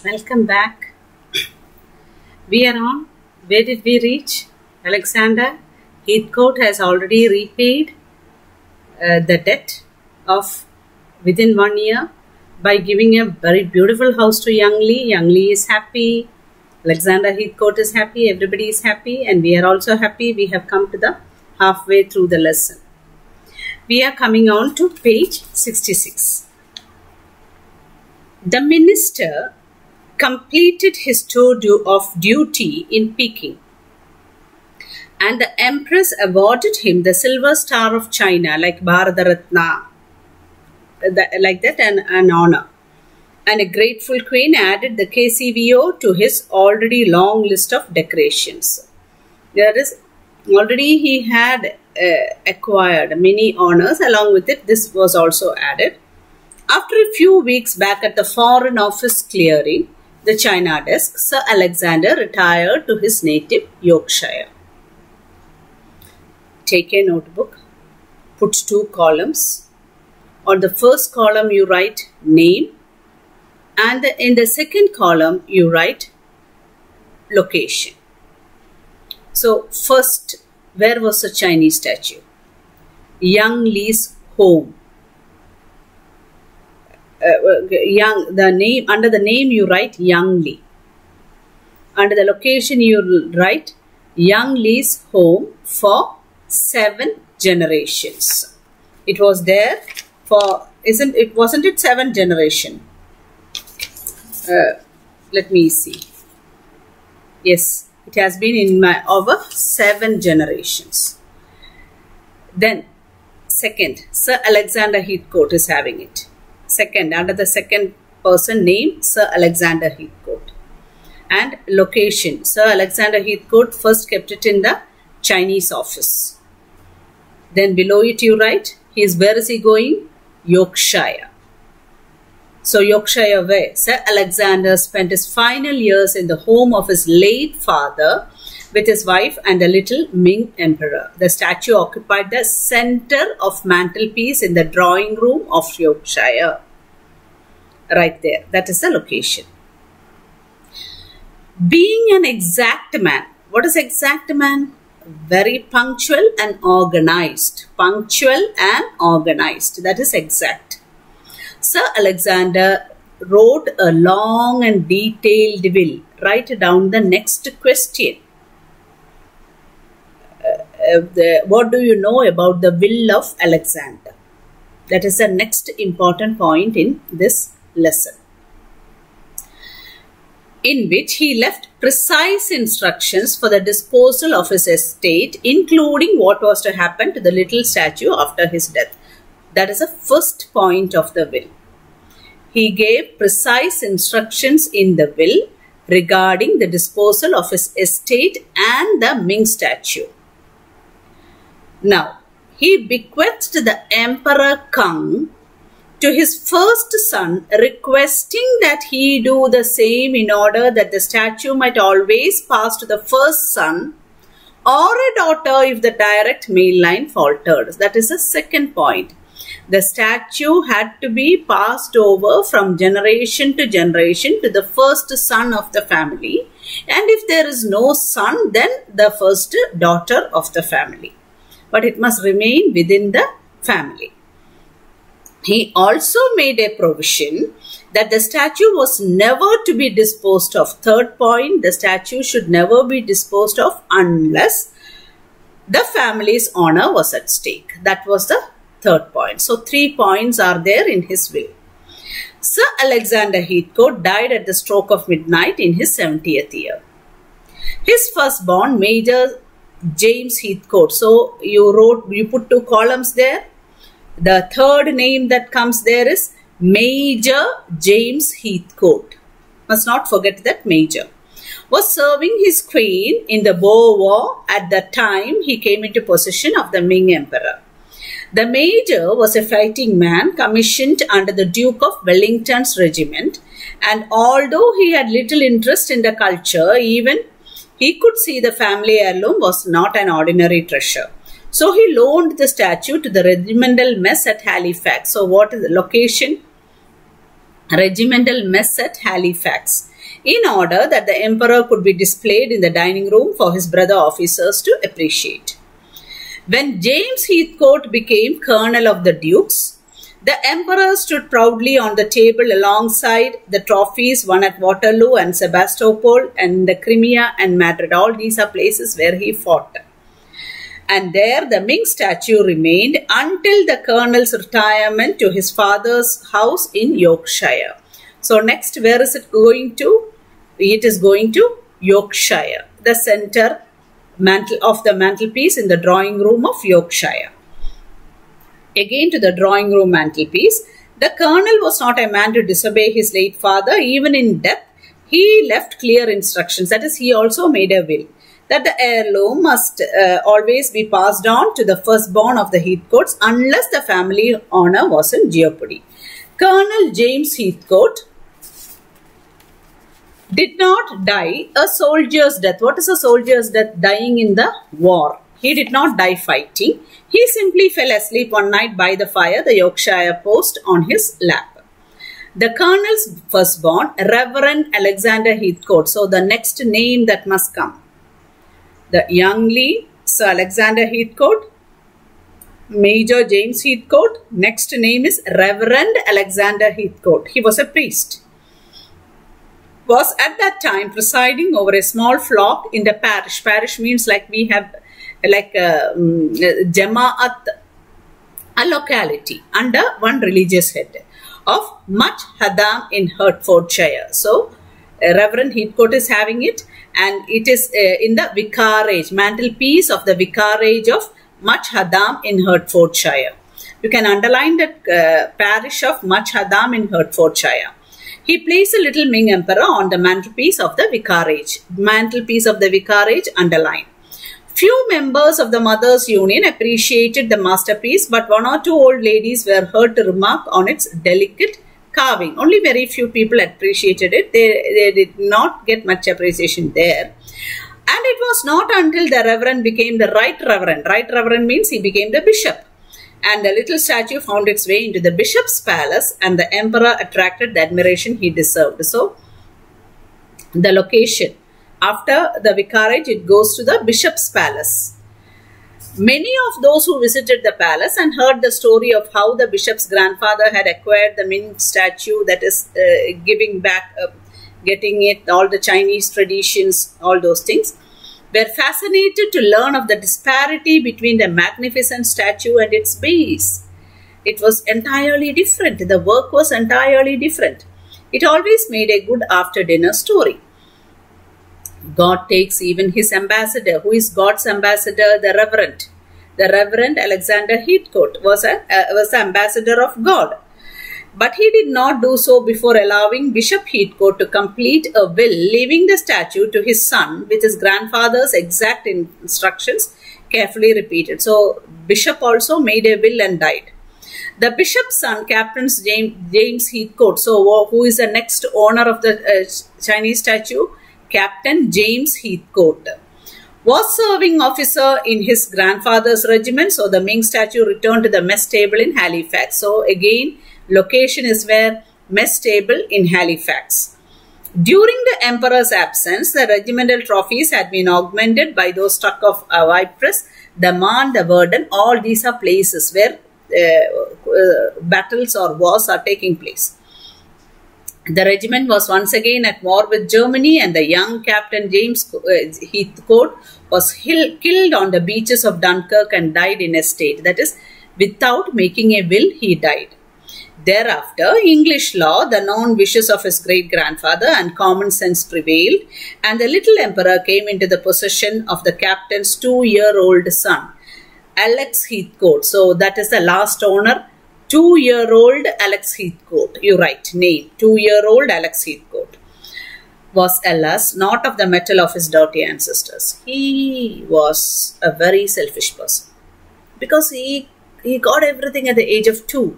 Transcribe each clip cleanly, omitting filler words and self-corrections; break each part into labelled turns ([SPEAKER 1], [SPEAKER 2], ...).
[SPEAKER 1] Welcome back. We are on. Where did we reach? Alexander Heathcote has already repaid the debt of within 1 year by giving a very beautiful house to Young Lee. Young Lee is happy. Alexander Heathcote is happy. Everybody is happy, and we are also happy. We have come to the halfway through the lesson. We are coming on to page 66. The minister completed his tour of duty in Peking, and the empress awarded him the Silver Star of China, like Bharata Ratna, like that, an honor. And a grateful queen added the KCVO to his already long list of decorations. There is already he had acquired many honors. Along with it, this was also added. After a few weeks back at the Foreign Office clearing the China desk, Sir Alexander retired to his native Yorkshire. Take a notebook, put 2 columns. On the first column you write name, and in the second column you write location. So first, where was the Chinese statue? Young Lee's home. Under the name you write Young Lee. Under the location you write Young Lee's home for 7 generations. It was there for, wasn't it 7 generation? Let me see. Yes, it has been in over 7 generations. Then second, Sir Alexander Heathcote is having it. Second, under the second person name, Sir Alexander Heathcote. And location, Sir Alexander Heathcote first kept it in the Chinese office. Then below it you write, where is he going? Yorkshire. So Yorkshire where? Sir Alexander spent his final years in the home of his late father with his wife and the little Ming Emperor. The statue occupied the center of mantelpiece in the drawing room of Yorkshire. Right there. That is the location. Being an exact man. What is exact man? Very punctual and organized. Punctual and organized. That is exact. Sir Alexander wrote a long and detailed will. Write down the next question. What do you know about the will of Alexander? That is the next important point in this lesson, in which he left precise instructions for the disposal of his estate, including what was to happen to the little statue after his death. That is the first point of the will. He gave precise instructions in the will regarding the disposal of his estate and the Ming statue. Now, he bequeathed the Emperor Kang to his first son, requesting that he do the same in order that the statue might always pass to the first son or a daughter if the direct male line faltered. That is the second point. The statue had to be passed over from generation to generation to the first son of the family, and if there is no son, then the first daughter of the family. But it must remain within the family. He also made a provision that the statue was never to be disposed of. Third point, the statue should never be disposed of unless the family's honor was at stake. That was the third point. So 3 points are there in his will. Sir Alexander Heathcote died at the stroke of midnight in his 70th year. His firstborn, Major James Heathcote. So you put 2 columns there. The third name that comes there is Major James Heathcote. Must not forget that Major. Was serving his queen in the Boer War at the time he came into possession of the Ming Emperor. The Major was a fighting man commissioned under the Duke of Wellington's regiment, and although he had little interest in the culture, even he could see the family heirloom was not an ordinary treasure. So he loaned the statue to the regimental mess at Halifax. So what is the location? regimental mess at Halifax, in order that the emperor could be displayed in the dining room for his brother officers to appreciate. When James Heathcote became colonel of the Dukes, the emperor stood proudly on the table alongside the trophies won at Waterloo and Sebastopol and the Crimea and Madrid. All these are places where he fought. And there the Ming statue remained until the colonel's retirement to his father's house in Yorkshire. So next, where is it going to? It is going to Yorkshire, the center of the mantelpiece in the drawing room of Yorkshire. Again to the drawing room mantelpiece. The colonel was not a man to disobey his late father. Even in death, he left clear instructions. That is, he also made a will that the heirloom must always be passed on to the firstborn of the Heathcotes unless the family honor was in jeopardy. Colonel James Heathcote did not die a soldier's death. What is a soldier's death? Dying in the war. He did not die fighting. He simply fell asleep one night by the fire, the Yorkshire Post, on his lap. The colonel's firstborn, Reverend Alexander Heathcote. So the next name that must come. The youngly Sir Alexander Heathcote, Major James Heathcote. Next name is Reverend Alexander Heathcote. He was a priest. Was at that time presiding over a small flock in the parish. Parish means like we have like Jama'at, a locality under one religious head of Much Hadam in Hertfordshire. So Reverend Heathcote is having it, and it is in the vicarage, mantelpiece of the vicarage of Much Hadam in Hertfordshire. You can underline that parish of Much Hadam in Hertfordshire. He placed a little Ming emperor on the mantelpiece of the vicarage. Mantelpiece of the vicarage, underline. Few members of the Mothers' Union appreciated the masterpiece, but one or two old ladies were heard to remark on its delicate carving. Only very few people appreciated it. They did not get much appreciation there. And it was not until the Reverend became the Right Reverend. Right Reverend means he became the bishop. And the little statue found its way into the bishop's palace, and the emperor attracted the admiration he deserved. So, the location. After the vicarage, it goes to the bishop's palace. Many of those who visited the palace and heard the story of how the bishop's grandfather had acquired the Ming statue, that is giving back, getting it, all the Chinese traditions, all those things, were fascinated to learn of the disparity between the magnificent statue and its base. It was entirely different. The work was entirely different. It always made a good after-dinner story. God takes even his ambassador. Who is God's ambassador? The Reverend. The Reverend Alexander Heathcote was the ambassador of God. But he did not do so before allowing Bishop Heathcote to complete a will, leaving the statue to his son with his grandfather's exact instructions carefully repeated. So, Bishop also made a will and died. The bishop's son, Captain James Heathcote, so who is the next owner of the Chinese statue? Captain James Heathcote was serving officer in his grandfather's regiment. So, the Ming statue returned to the mess table in Halifax. So, again, location is where? Mess table in Halifax. During the emperor's absence, the regimental trophies had been augmented by those struck of Ypres, the Marne, the Verdun. All these are places where battles or wars are taking place. The regiment was once again at war with Germany, and the young Captain James Heathcote was killed on the beaches of Dunkirk and died in a state. That is, without making a will, he died. Thereafter, English law, the known wishes of his great-grandfather, and common sense prevailed, and the little emperor came into the possession of the captain's 2-year-old son, Alex Heathcote. So, that is the last owner, 2-year-old Alex Heathcote. You write name, 2-year-old Alex Heathcote. Was, alas, not of the mettle of his dirty ancestors. He was a very selfish person, because he got everything at the age of 2.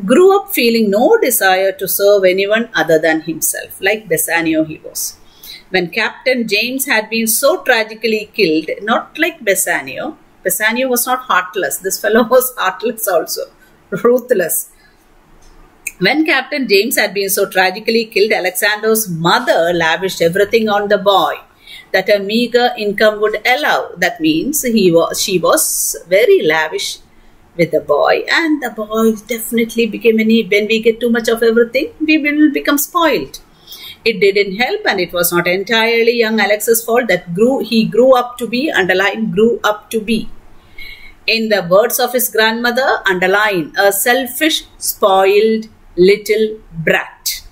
[SPEAKER 1] Grew up feeling no desire to serve anyone other than himself, like Bassanio he was. When Captain James had been so tragically killed, not like Bassanio. Bassanio was not heartless. This fellow was heartless also, ruthless. When Captain James had been so tragically killed, Alexander's mother lavished everything on the boy that her meager income would allow. That means she was very lavish with the boy, and the boy definitely became when we get too much of everything, we will become spoiled. It didn't help, and it was not entirely young Alex's fault that he grew up to be, underline, grew up to be. In the words of his grandmother, underline, a selfish, spoiled little brat.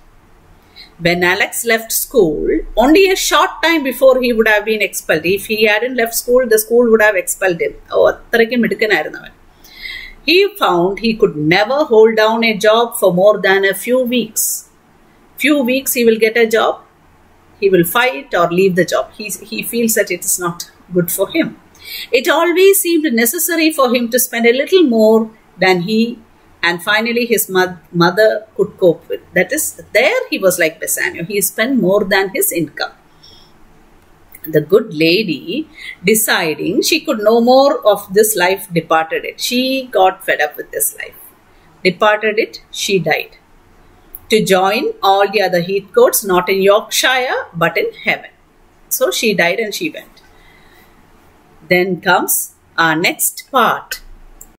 [SPEAKER 1] When Alex left school, only a short time before he would have been expelled. If he hadn't left school, the school would have expelled him. He found he could never hold down a job for more than a few weeks. Few weeks he will get a job, he will fight or leave the job. He feels that it is not good for him. It always seemed necessary for him to spend a little more than he and finally his mother could cope with. That is, there he was like Bassanio. He spent more than his income. The good lady, deciding she could no more of this life, departed it. She got fed up with this life. Departed it, she died. To join all the other Heathcotes, not in Yorkshire, but in heaven. So she died and she went. Then comes our next part.